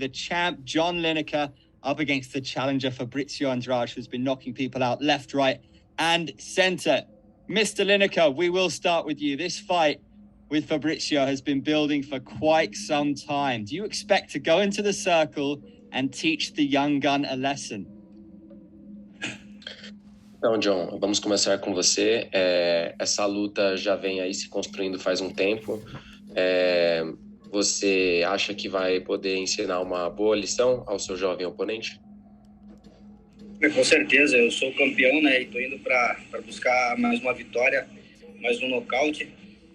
the champ, John Lineker, up against the challenger, Fabricio Andrade, who's been knocking people out left, right, and center. Mr. Lineker, we will start with you. This fight with Fabricio has been building for quite some time. Do you expect to go into the circle and teach the young gun a lesson? Então, John, vamos começar com você. Essa luta já vem aí se construindo faz um tempo. Você acha que vai poder ensinar uma boa lição ao seu jovem oponente? Com certeza, eu sou campeão, né? E tô indo para buscar mais uma vitória, mais um nocaute.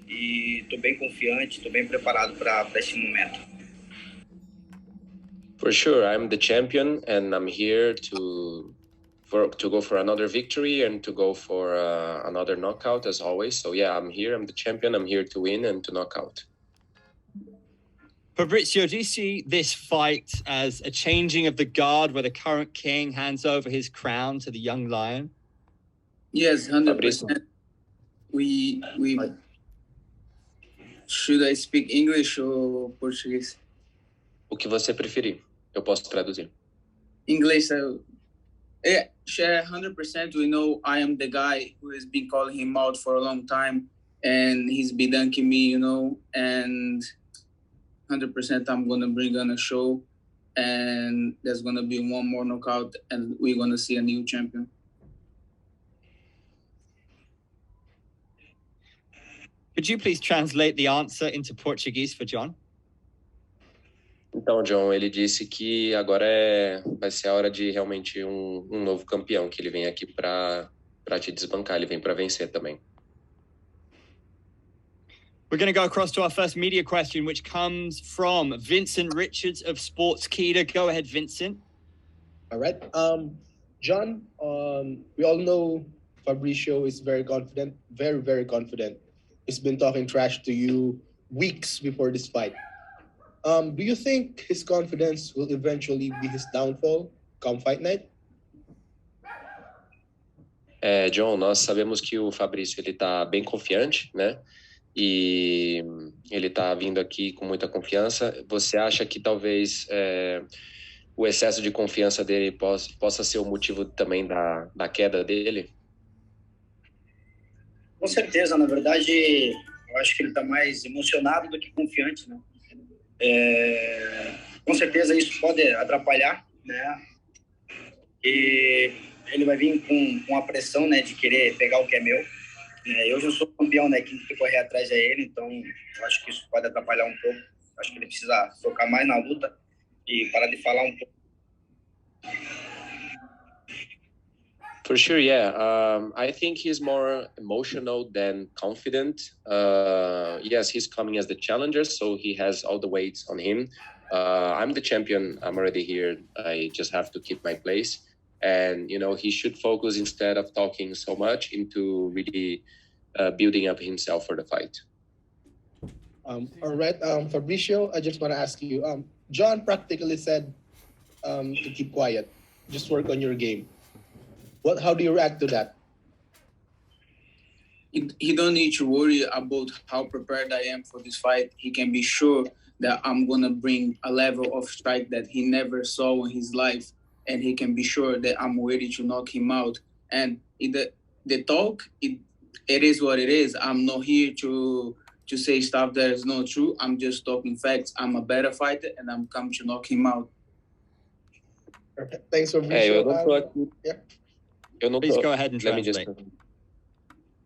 E tô bem confiante, tô bem preparado para esse momento. For sure, I'm the champion and I'm here to go for another victory and to go for another knockout as always. So yeah, I'm here, I'm the champion, I'm here to win and to knock out. Fabricio, do you see this fight as a changing of the guard where the current king hands over his crown to the young lion? Yes, 100%. We should I speak English or Portuguese? O que você preferir, eu posso traduzir. English. Yeah, 100%. We know I am the guy who has been calling him out for a long time, and he's been dunking me, and 100% I'm going to bring on a show, and there's going to be one more knockout, and we're going to see a new champion. Could you please translate the answer into Portuguese for John? Então, John, ele disse que agora vai ser a hora de realmente um novo campeão, que ele vem aqui para te desbancar, ele vem para vencer também. We're going to go across to our first media question, which comes from Vincent Richards of Sportskeeda. Go ahead, Vincent. All right. John, we all know Fabricio is very confident, very, very confident. He's been talking trash to you weeks before this fight. Do you think his confidence will eventually be his downfall come fight night? John, nós sabemos que o Fabrício ele tá bem confiante, né? E ele tá vindo aqui com muita confiança. Você acha que talvez o excesso de confiança dele possa ser o motivo também da queda dele? Com certeza, na verdade, eu acho que ele tá mais emocionado do que confiante, né? Com certeza isso pode atrapalhar, né? E ele vai vir com a pressão, né, de querer pegar o que é meu. Eu já sou campeão, né? Quem tem que correr atrás é ele, então eu acho que isso pode atrapalhar um pouco. Acho que ele precisa focar mais na luta e parar de falar um pouco. For sure, yeah. I think he's more emotional than confident. Yes, he's coming as the challenger, so he has all the weights on him. I'm the champion. I'm already here. I just have to keep my place. And, he should focus instead of talking so much into really building up himself for the fight. All right, Fabricio, I just want to ask you, John practically said to keep quiet, just work on your game. How do you react to that? He don't need to worry about how prepared I am for this fight. He can be sure that I'm going to bring a level of strike that he never saw in his life. And he can be sure that I'm ready to knock him out. And the talk, it is what it is. I'm not here to say stuff that is not true. I'm just talking facts. I'm a better fighter, and I'm coming to knock him out. Perfect. Thanks, Fabricio. Please go ahead and translate.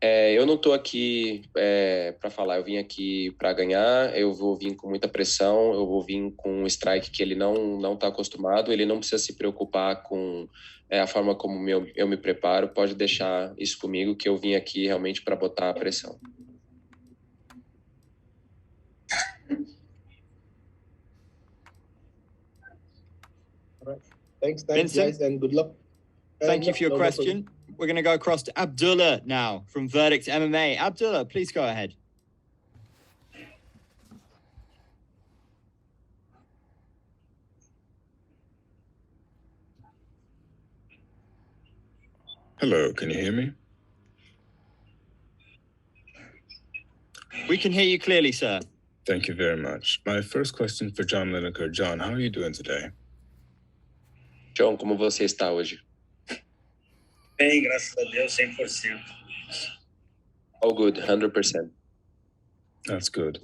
Eu não tô aqui para falar, eu vim aqui para ganhar, eu vou vir com muita pressão, eu vou vir com um strike que ele não tá acostumado, ele não precisa se preocupar com a forma como eu me preparo, pode deixar isso comigo, que eu vim aqui realmente para botar a pressão. Thanks, Vincent, guys, and good luck. Thank you for your question. We're going to go across to Abdullah now from Verdict MMA. Abdullah, please go ahead. Hello, can you hear me? We can hear you clearly, sir. Thank you very much. My first question for John Lineker. John, how are you doing today? John, como você está hoje? Bem, graças a Deus, 100%. All good, 100%. That's good.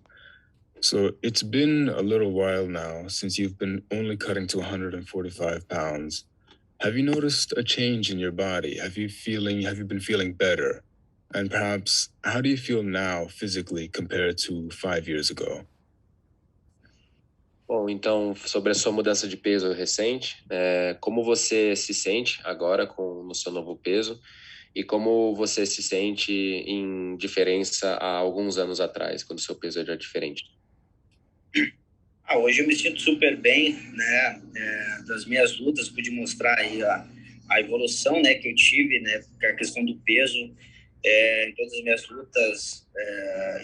So it's been a little while now since you've been only cutting to 145 pounds. Have you noticed a change in your body? Have you been feeling better? And perhaps, how do you feel now physically compared to 5 years ago? Bom, então, sobre a sua mudança de peso recente, como você se sente agora no seu novo peso e como você se sente em diferença a alguns anos atrás, quando o seu peso era diferente? Hoje eu me sinto super bem, né? Das minhas lutas, pude mostrar aí a evolução, né, que eu tive, né, a questão do peso. Em todas as minhas lutas,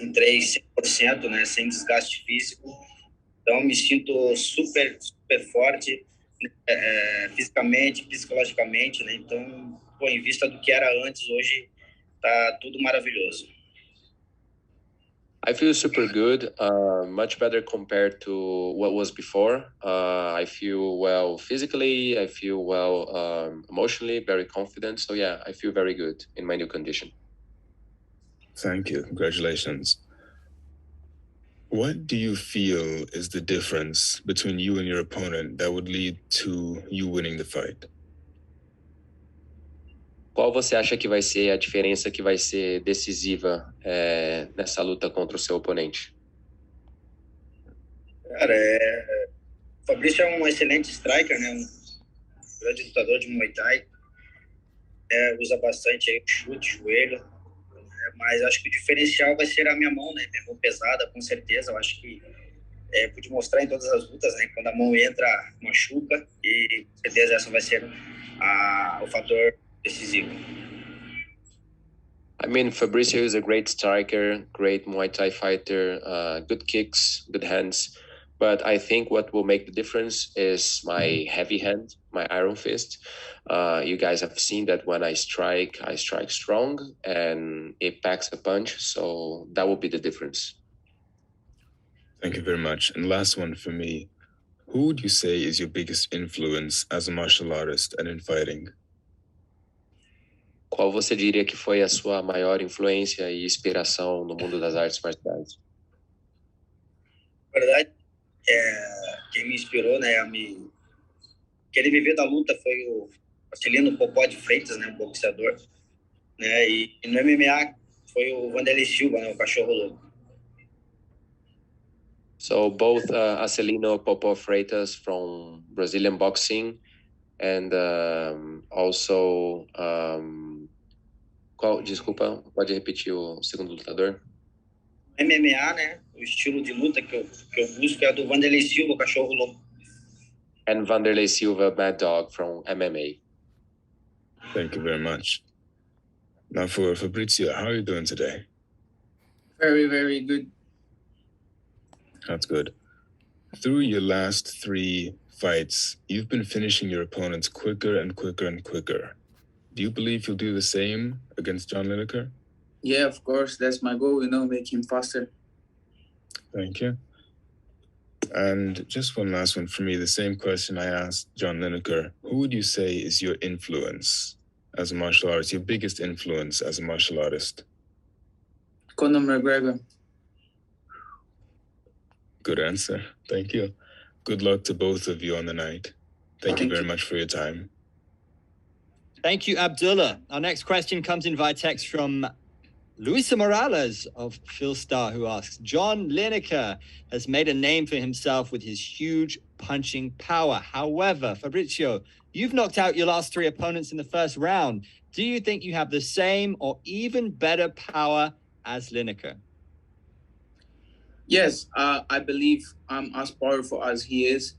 entrei 100%, né, sem desgaste físico. Então, me sinto super, super forte, fisicamente, psicologicamente, né? Então, em vista do que era antes, hoje tá tudo maravilhoso. I feel super good, much better compared to what was before. I feel well physically, I feel well emotionally, very confident. So yeah, I feel very good in my new condition. Thank you. Congratulations. What do you feel is the difference between you and your opponent that would lead to you winning the fight? Qual você acha que vai ser a diferença que vai ser decisiva nessa luta contra o seu oponente? Cara, o Fabricio é um excelente striker, né? Um grande lutador de Muay Thai. Usa bastante aí o chute, joelho. Mas acho que o diferencial vai ser a minha mão, né? Minha mão pesada, com certeza. Eu acho que pude mostrar em todas as lutas, né? Quando a mão entra, machuca. E com certeza essa vai ser o fator decisivo. I mean, Fabricio is a great striker, great Muay Thai fighter, good kicks, good hands. But I think what will make the difference is my heavy hand, my iron fist. You guys have seen that when I strike strong and it packs a punch. So that will be the difference. Thank you very much. And last one for me. Who would you say is your biggest influence as a martial artist and in fighting? Qual você diria que foi a sua maior influência e inspiração no mundo das artes marciais? Na verdade, quem me inspirou, né, a me querer viver da luta foi o Marcelino Popó de Freitas, né, um boxeador, né, e no MMA foi o Vanderlei Silva, né, o cachorro louco. So both Marcelino Popó Freitas from Brazilian boxing and also desculpa, pode repetir o segundo lutador? MMA, né? O estilo de luta que eu busco é do Vanderlei Silva, cachorro louco. And Vanderlei Silva, Mad Dog from MMA. Thank you very much. Now for Fabricio, how are you doing today? Very, very good. That's good. Through your last 3 fights, you've been finishing your opponents quicker and quicker and quicker. Do you believe you'll do the same against John Lineker? Yeah, of course. That's my goal, make him faster. Thank you. And just one last one for me, the same question I asked John Lineker. Who would you say is your influence as a martial artist, your biggest influence as a martial artist? Conor McGregor. Good answer. Thank you. Good luck to both of you on the night. Thank you very much for your time. Thank you, Abdullah. Our next question comes in via text from Luisa Morales of Phil Star, who asks, John Lineker has made a name for himself with his huge punching power. However, Fabricio, you've knocked out your last 3 opponents in the first round. Do you think you have the same or even better power as Lineker? Yes, I believe I'm as powerful as he is,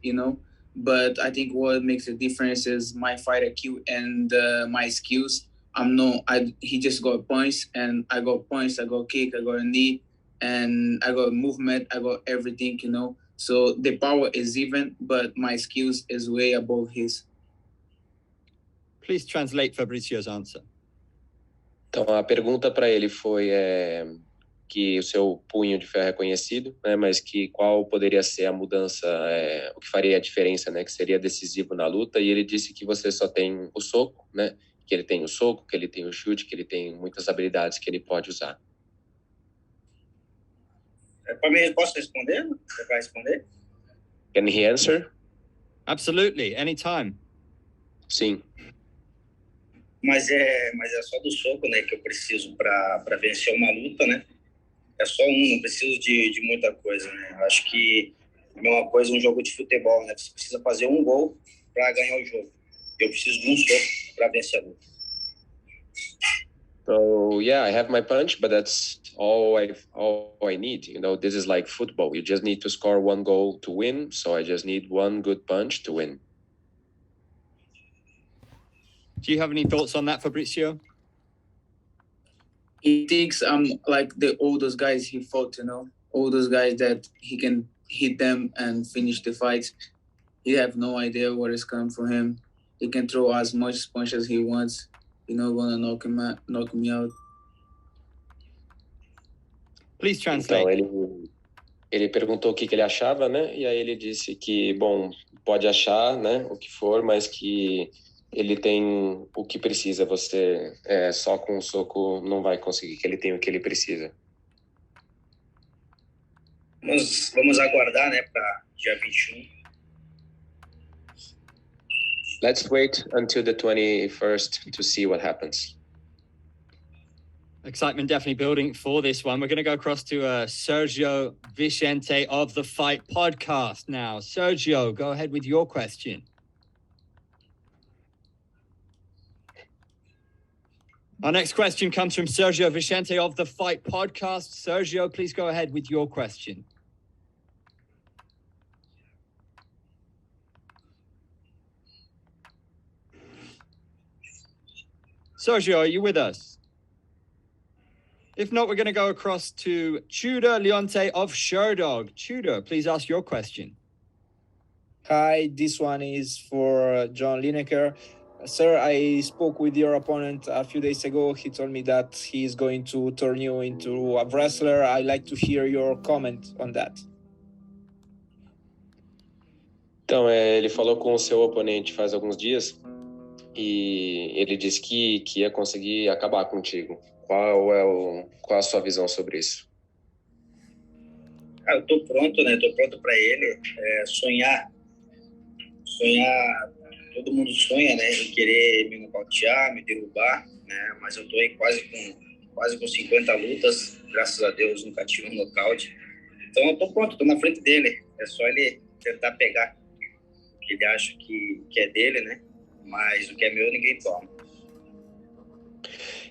But I think what makes the difference is my fight IQ and my skills. He just got points, and I got points. I got kick, I got a knee, and I got movement. I got everything, So the power is even, but my skills is way above his. Please translate Fabricio's answer. Então, a pergunta para ele foi que o seu punho de ferro é conhecido, né? Mas que qual poderia ser a mudança, o que faria a diferença, né? Que seria decisivo na luta. E ele disse que você só tem o soco, né? Que ele tem o soco, que ele tem o chute, que ele tem muitas habilidades que ele pode usar. Para mim, posso responder? Você vai responder? Can he answer? Absolutely, anytime. Sim. Mas é só do soco, né, que eu preciso para vencer uma luta, né? É só não preciso de muita coisa, né? Eu acho que é a mesma coisa um jogo de futebol, né? Você precisa fazer um gol para ganhar o jogo. Eu preciso de um soco para vencer a luta. So yeah, I have my punch, but that's all I need. You know, this is like football. You just need to score one goal to win. So I just need one good punch to win. Do you have any thoughts on that, Fabricio? He thinks I'm like the oldest guys he fought, you know, all those guys that he can hit them and finish the fight. He have no idea what is coming from him. He can throw as much punch as he wants. You're not gonna knock me out. Please Então translate. ele perguntou o que ele achava, né? E aí ele disse que, bom, pode achar, né, o que for, mas que ele tem o que precisa. Você só com um soco não vai conseguir, que ele tem o que ele precisa. Vamos aguardar, né, para dia 21. Let's wait until the 21st to see what happens. Excitement definitely building for this one. We're going to go across to Sergio Vicente of the Fight Podcast now. Sergio, go ahead with your question. Our next question comes from Sergio Vicente of the Fight Podcast. Sergio, please go ahead with your question. Sergio, are you with us? If not, we're going to go across to Tudor Leonte of Sherdog. Tudor, please ask your question. Hi, this one is for John Lineker. Sir, I spoke with your opponent a few days ago. He told me that he's going to turn you into a wrestler. I'd like to hear your comment on that. Então, ele falou com o seu oponente faz alguns dias e ele disse que ia conseguir acabar contigo. Qual a sua visão sobre isso? Eu tô pronto, né? Tô pronto para ele. Sonhar, todo mundo sonha, né? Em querer me nocautear, me derrubar, né? Mas eu tô aí quase com 50 lutas. Graças a Deus, nunca tive um nocaute. Então eu tô pronto, tô na frente dele. É só ele tentar pegar o que ele acha que é dele, né? Mas o que é meu, ninguém toma.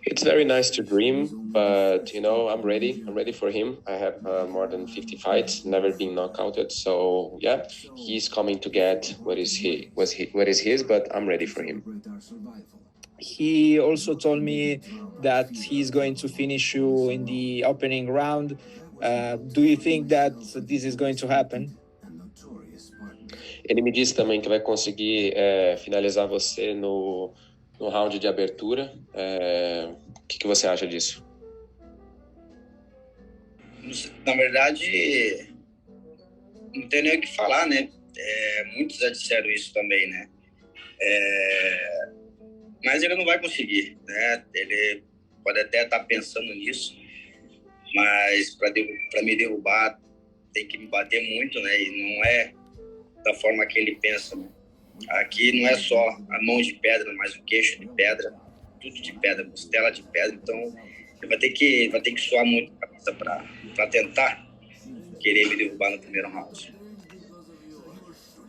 It's very nice to dream, but, you know, I'm ready for him. I have more than 50 fights, never been knockouted. So, yeah, he's coming to get what is his, but I'm ready for him. He also told me that he's going to finish you in the opening round. Do you think that this is going to happen? Ele me disse também que vai conseguir finalizar você no round de abertura. O que você acha disso? Na verdade, não tem nem o que falar, né? Muitos já disseram isso também, né? Mas ele não vai conseguir, né? Ele pode até estar pensando nisso, mas para me derrubar tem que me bater muito, né? E não é da forma que ele pensa, né? Aqui não é só a mão de pedra, mas o queixo de pedra, tudo de pedra, costela de pedra. Então, ele vai ter que suar muito a cabeça para tentar querer me derrubar no primeiro round.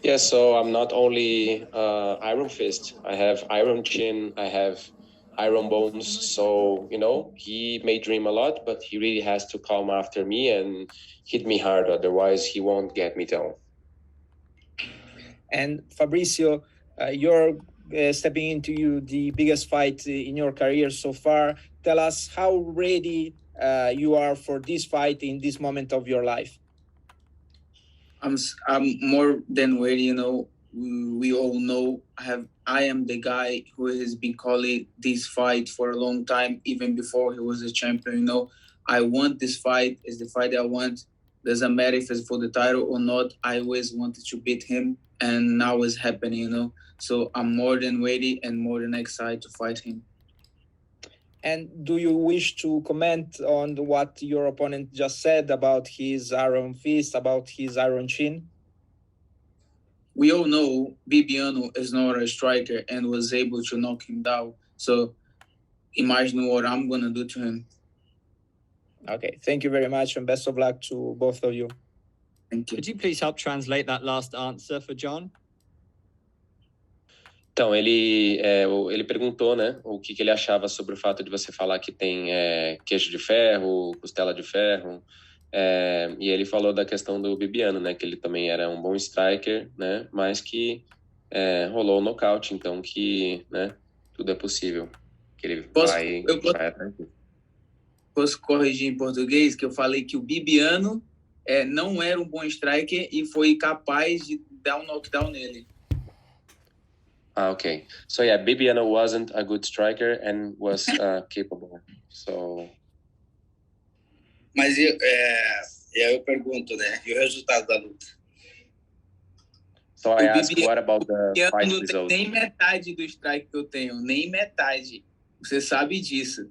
Yeah, so I'm not only Iron Fist. I have Iron Chin, I have Iron Bones. So, you know, he may dream a lot, but he really has to come after me and hit me hard. Otherwise, he won't get me down. And Fabricio, you're stepping into the biggest fight in your career so far. Tell us how ready you are for this fight in this moment of your life. I'm more than ready, you know. We all know I am the guy who has been calling this fight for a long time, even before he was a champion, you know. I want this fight. It's the fight that I want. Doesn't matter if it's for the title or not. I always wanted to beat him, and now it's happening, you know. So I'm more than ready and more than excited to fight him. And do you wish to comment on what your opponent just said about his iron fist, about his iron chin? We all know Bibiano is not a striker and was able to knock him down. So imagine what I'm going to do to him. Okay, thank you very much and best of luck to both of you. Thank you. Could you please help translate that last answer for John? Então, ele perguntou, né, o que ele achava sobre o fato de você falar que tem queijo de ferro, costela de ferro, e ele falou da questão do Bibiano, né, que ele também era um bom striker, né, mas que rolou o nocaute, então que, né, tudo é possível, que ele vai atrás disso. Posso corrigir em português que eu falei que o Bibiano não era um bom striker e foi capaz de dar um knockdown nele. Okay. So yeah, Bibiano wasn't a good striker and was capable. So. Mas eu pergunto, né? E o resultado da luta? So I asked, what about the fight não result? Nem metade do strike que eu tenho, nem metade. Você sabe disso.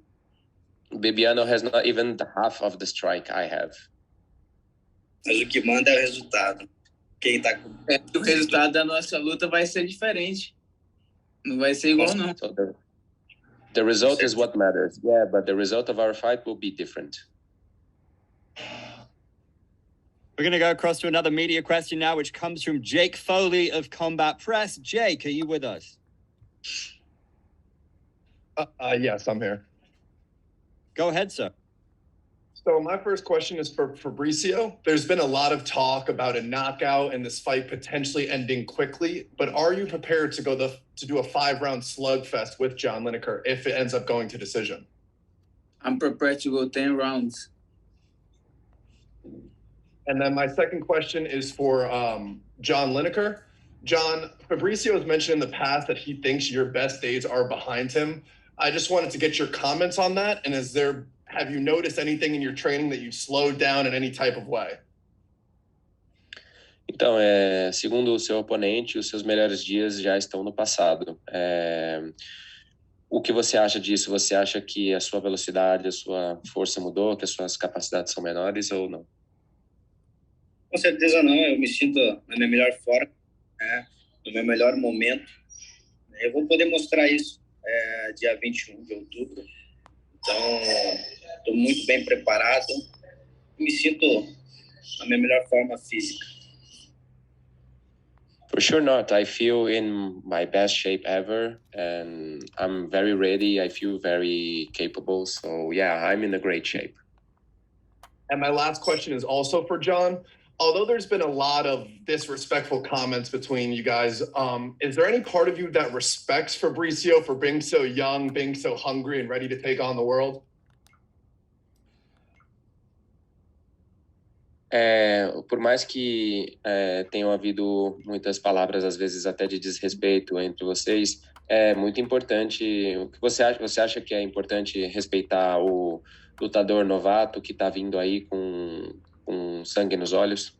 Bibiano has not even the half of the strike I have. Mas o que manda é o resultado. Quem tá com... O resultado da nossa luta vai ser diferente. Não vai ser igual, não. So the result is what matters. Yeah, but the result of our fight will be different. We're going to go across to another media question now, which comes from Jake Foley of Combat Press. Jake, are you with us? Yes, I'm here. Go ahead, sir. So my first question is for Fabricio. There's been a lot of talk about a knockout and this fight potentially ending quickly, but are you prepared to do a 5-round slugfest with John Lineker if it ends up going to decision? I'm prepared to go 10 rounds. And then my second question is for John Lineker. John, Fabricio has mentioned in the past that he thinks your best days are behind him. I just wanted to get your comments on that. And have you noticed anything in your training that you've slowed down in any type of way? Então, segundo o seu oponente, os seus melhores dias já estão no passado. O que você acha disso? Você acha que a sua velocidade, a sua força mudou, que as suas capacidades são menores ou não? Com certeza não. Eu me sinto na minha melhor forma, né? No meu melhor momento. Eu vou poder mostrar isso dia 21 de outubro. Então, estou muito bem preparado. Me sinto na minha melhor forma física. For sure not. I feel in my best shape ever, and I'm very ready. I feel very capable. So yeah, I'm in a great shape. And my last question is also for John. Although there's been a lot of disrespectful comments between you guys, is there any part of you that respects Fabricio for being so young, being so hungry, and ready to take on the world? Por mais que tenham havido muitas palavras, às vezes até de desrespeito entre vocês, é muito importante. O que você acha? Você acha que é importante respeitar o lutador novato que está vindo aí com sangue nos olhos?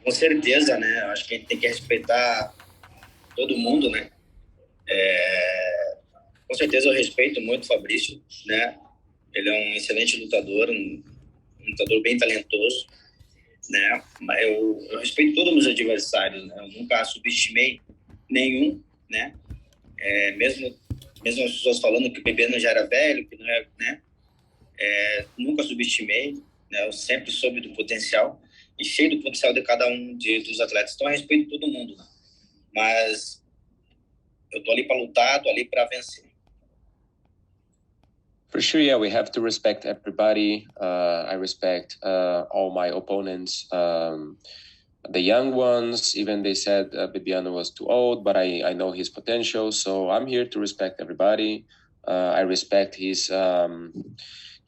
Com certeza, né? Eu acho que a gente tem que respeitar todo mundo, né? Com certeza eu respeito muito o Fabricio, né? Ele é um excelente lutador, um lutador bem talentoso, né? Mas eu respeito todos os meus adversários, né? Eu nunca subestimei nenhum, né? Mesmo as pessoas falando que o Bibiano já era velho, que não é, né? Nunca subestimei, né? Eu sempre soube do potencial e sei do potencial de cada um dos atletas. Então eu respeito todo mundo, né? Mas eu tô ali para lutar, tô ali para vencer. For sure, yeah, we have to respect everybody. I respect all my opponents, the young ones. Even they said Bibiano was too old, but I know his potential. So I'm here to respect everybody. I respect his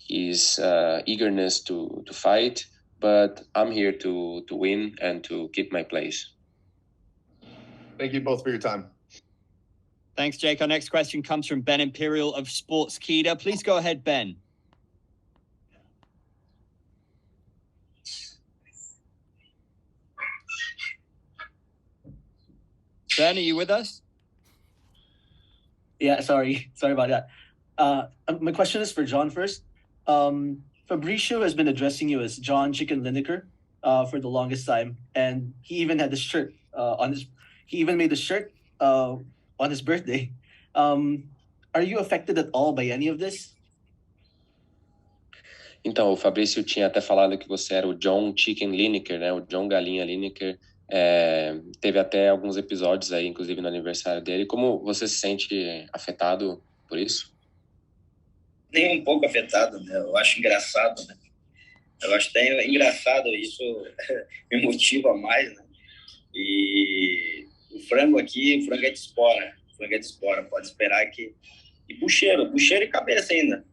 eagerness to fight, but I'm here to win and to keep my place. Thank you both for your time. Thanks, Jake. Our next question comes from Ben Imperial of Sportskeeda. Please go ahead, Ben. Ben, are you with us? Yeah, sorry about that. My question is for John first. Fabricio has been addressing you as John Chicken Lineker for the longest time, and he even had the shirt on his. He even made the shirt on his birthday. Are you affected at all by any of this? Então, o Fabrício tinha até falado que você era o John Chicken Lineker, né? O John Galinha Lineker. Teve até alguns episódios aí, inclusive no aniversário dele. Como você se sente afetado por isso? Nem um pouco afetado, né? Eu acho engraçado, né? Eu acho até engraçado, isso me motiva mais, né? E o frango aqui, o frango é de espora. O frango é de espora, pode esperar que... E puxeiro e cabeça ainda.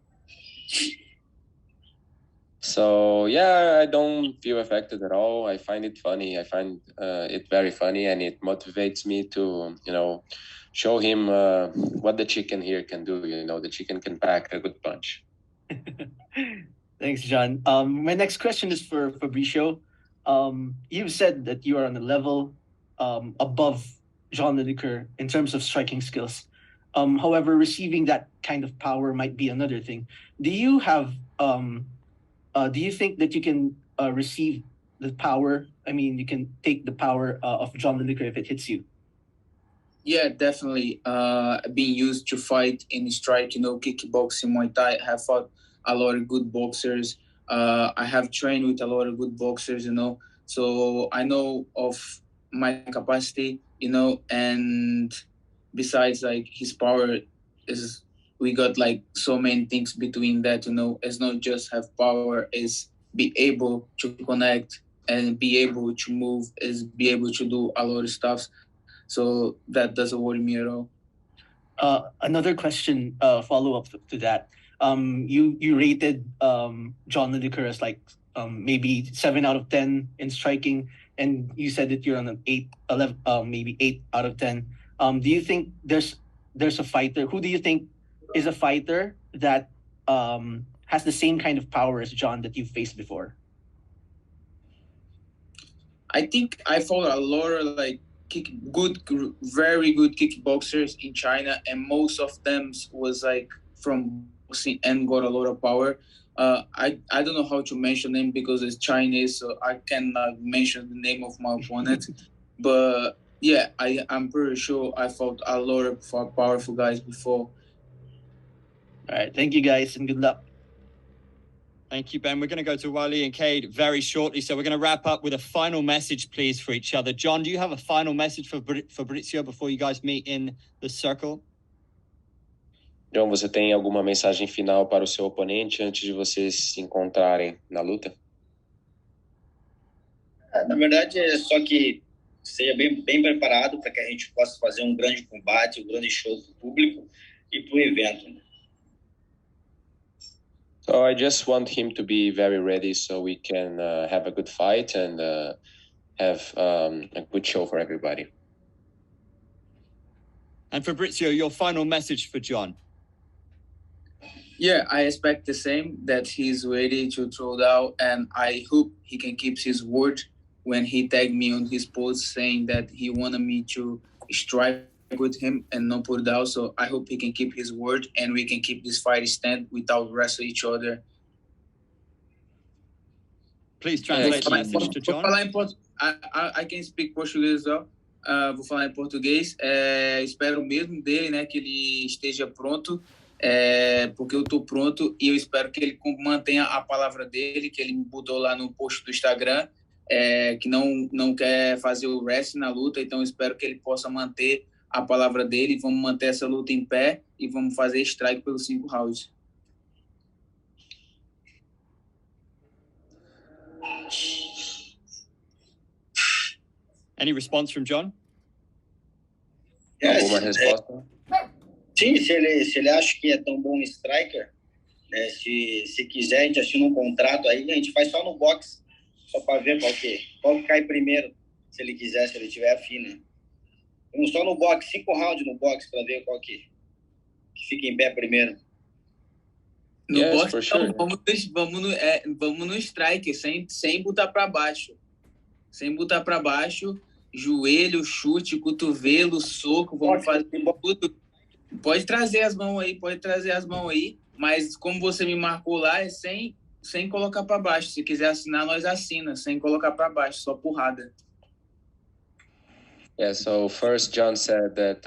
So yeah, I don't feel affected at all. I find it funny. I find it very funny, and it motivates me to, show him what the chicken here can do. The chicken can pack a good punch. Thanks, John. My next question is for Fabricio. You've said that you are on a level above John Lineker in terms of striking skills. However, receiving that kind of power might be another thing. Do you think that you can receive the power? I mean, you can take the power of John Lineker if it hits you. Yeah, definitely. Being used to fight and strike, kickboxing, Muay Thai, I have fought a lot of good boxers. I have trained with a lot of good boxers, so I know of my capacity, and besides, like, his power is, we got like so many things between that, it's not just have power, is be able to connect and be able to move, is be able to do a lot of stuff. So that doesn't worry me at all. Another question, follow up to that. You rated John Lineker as like maybe 7 out of 10 in striking, and you said that you're on an 8, 11, maybe 8 out of 10. Do you think there's a fighter? Who do you think is a fighter that has the same kind of power as John that you've faced before? I think I fought a lot of like very good kickboxers in China, and most of them was like from boxing and got a lot of power. I don't know how to mention them because it's Chinese, so I cannot mention the name of my opponent. But yeah, I'm pretty sure I fought a lot of powerful guys before. All right, thank you guys, and good luck. Thank you, Ben. We're going to go to Wally and Cade very shortly, so we're going to wrap up with a final message, please, for each other. John, do you have a final message for Fabricio before you guys meet in the circle? John, você tem alguma mensagem final para o seu oponente antes de vocês se encontrarem na luta? Na verdade, é só que seja bem preparado para que a gente possa fazer um grande combate, um grande show para o público e para o evento, né? So I just want him to be very ready so we can have a good fight and have a good show for everybody. And Fabricio, your final message for John? Yeah, I expect the same, that he's ready to throw down, and I hope he can keep his word when he tagged me on his post saying that he wanted me to strike with him and not put down. So I hope he can keep his word and we can keep this fight stand without wrestling each other. Please translate the message to John. I can speak Português as well. Vou falar em português. Espero mesmo dele, né, que ele esteja pronto, porque eu tô pronto e eu espero que ele mantenha a palavra dele, que ele me botou lá no post do Instagram, que não quer fazer o wrestling na luta, então eu espero que ele possa manter a palavra dele. Vamos manter essa luta em pé e vamos fazer strike pelos 5 rounds. Any response from John? Alguma resposta? Sim, se ele acha que é tão bom striker, né, se quiser, a gente assina um contrato aí, a gente faz só no box, só para ver qual que cai primeiro, se ele quiser, se ele tiver afim, né? Vamos só no box, 5 rounds no box, para ver qual que fica em pé primeiro. No box, então, vamos no strike, sem botar para baixo. Sem botar para baixo joelho, chute, cotovelo, soco, vamos fazer tudo. Pode trazer as mãos aí, mas como você me marcou lá, é sem colocar para baixo. Se quiser assinar, nós assina, sem colocar para baixo, só porrada. Yeah, so first John said that,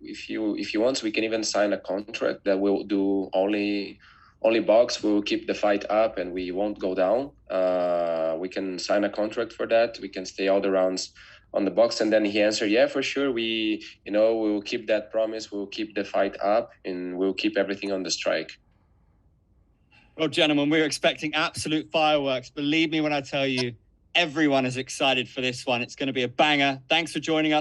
if you want, we can even sign a contract that will do only box. We will keep the fight up and we won't go down. We can sign a contract for that. We can stay all the rounds on the box. And then he answered, yeah, for sure. We will keep that promise. We'll keep the fight up and we'll keep everything on the strike. Well, gentlemen, we're expecting absolute fireworks. Believe me when I tell you, everyone is excited for this one. It's going to be a banger. Thanks for joining us.